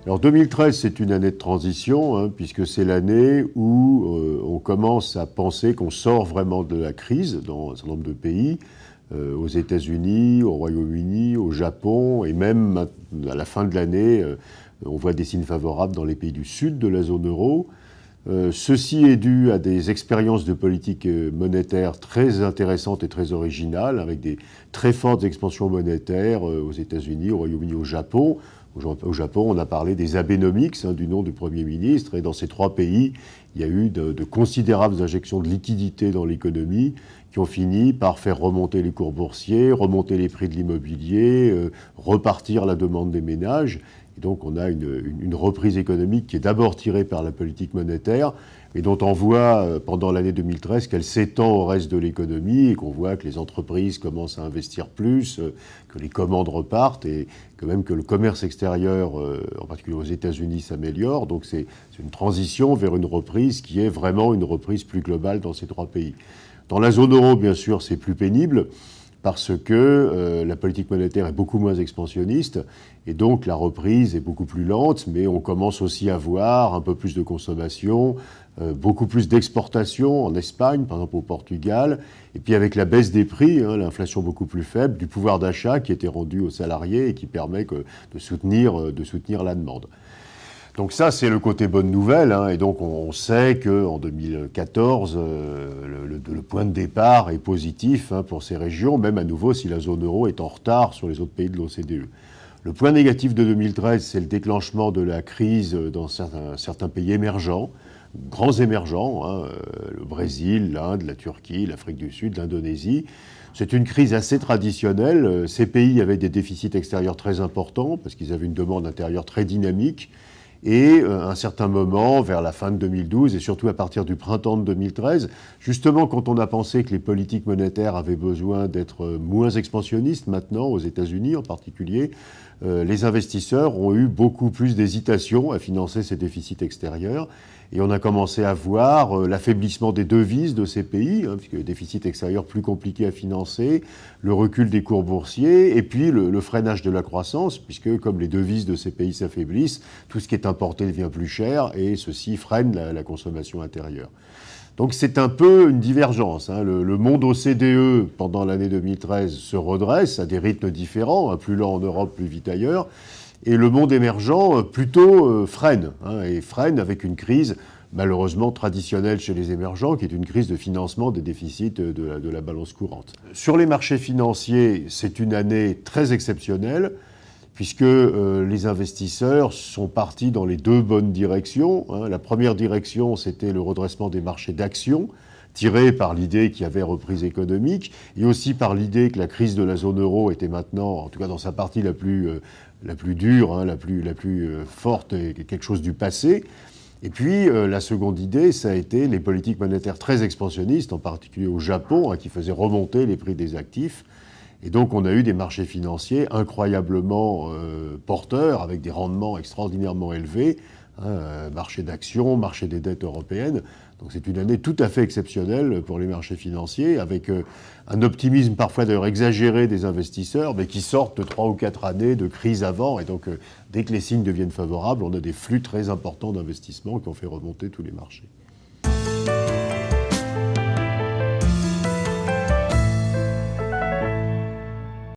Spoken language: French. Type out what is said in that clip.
Alors 2013, c'est une année de transition, puisque c'est l'année où on commence à penser qu'on sort vraiment de la crise dans un certain nombre de pays, aux États-Unis, au Royaume-Uni, au Japon, et même à la fin de l'année, on voit des signes favorables dans les pays du sud de la zone euro. Ceci est dû à des expériences de politique monétaire très intéressantes et très originales, avec des très fortes expansions monétaires aux États-Unis, au Royaume-Uni, au Japon. Au Japon, on a parlé des Abenomics, du nom du Premier ministre, et dans ces trois pays, il y a eu de considérables injections de liquidités dans l'économie qui ont fini par faire remonter les cours boursiers, remonter les prix de l'immobilier, repartir la demande des ménages. Et donc on a une reprise économique qui est d'abord tirée par la politique monétaire, mais dont on voit pendant l'année 2013 qu'elle s'étend au reste de l'économie et qu'on voit que les entreprises commencent à investir plus, que les commandes repartent et que même que le commerce extérieur, en particulier aux États-Unis, s'améliore. Donc c'est une transition vers une reprise qui est vraiment une reprise plus globale dans ces trois pays. Dans la zone euro, bien sûr, c'est plus pénible, parce que la politique monétaire est beaucoup moins expansionniste, et donc la reprise est beaucoup plus lente, mais on commence aussi à voir un peu plus de consommation, beaucoup plus d'exportation en Espagne, par exemple au Portugal, et puis avec la baisse des prix, l'inflation beaucoup plus faible, du pouvoir d'achat qui était rendu aux salariés et qui permet de soutenir la demande. Donc ça, c'est le côté bonne nouvelle, et donc on sait qu'en 2014, le point de départ est positif pour ces régions, même à nouveau si la zone euro est en retard sur les autres pays de l'OCDE. Le point négatif de 2013, c'est le déclenchement de la crise dans certains pays émergents, grands émergents, le Brésil, l'Inde, la Turquie, l'Afrique du Sud, l'Indonésie. C'est une crise assez traditionnelle. Ces pays avaient des déficits extérieurs très importants parce qu'ils avaient une demande intérieure très dynamique. Et à un certain moment, vers la fin de 2012 et surtout à partir du printemps de 2013, justement quand on a pensé que les politiques monétaires avaient besoin d'être moins expansionnistes maintenant, aux États-Unis en particulier, les investisseurs ont eu beaucoup plus d'hésitation à financer ces déficits extérieurs. Et on a commencé à voir l'affaiblissement des devises de ces pays, puisque les déficits extérieurs plus compliqués à financer, le recul des cours boursiers, et puis le freinage de la croissance, puisque comme les devises de ces pays s'affaiblissent, tout ce qui est importé devient plus cher, et ceci freine la consommation intérieure. Donc c'est un peu une divergence. Le monde OCDE, pendant l'année 2013, se redresse à des rythmes différents, plus lent en Europe, plus vite ailleurs. Et le monde émergent plutôt freine, et freine avec une crise malheureusement traditionnelle chez les émergents, qui est une crise de financement des déficits de la balance courante. Sur les marchés financiers, c'est une année très exceptionnelle, puisque les investisseurs sont partis dans les deux bonnes directions. La première direction, c'était le redressement des marchés d'actions, tiré par l'idée qu'il y avait reprise économique, et aussi par l'idée que la crise de la zone euro était maintenant, en tout cas dans sa partie la plus dure, la plus forte, quelque chose du passé. Et puis la seconde idée, ça a été les politiques monétaires très expansionnistes, en particulier au Japon, qui faisaient remonter les prix des actifs. Et donc on a eu des marchés financiers incroyablement porteurs, avec des rendements extraordinairement élevés, marché d'actions, marché des dettes européennes. Donc c'est une année tout à fait exceptionnelle pour les marchés financiers, avec un optimisme parfois d'ailleurs exagéré des investisseurs, mais qui sortent de 3 ou 4 années de crise avant. Et donc dès que les signes deviennent favorables, on a des flux très importants d'investissements qui ont fait remonter tous les marchés.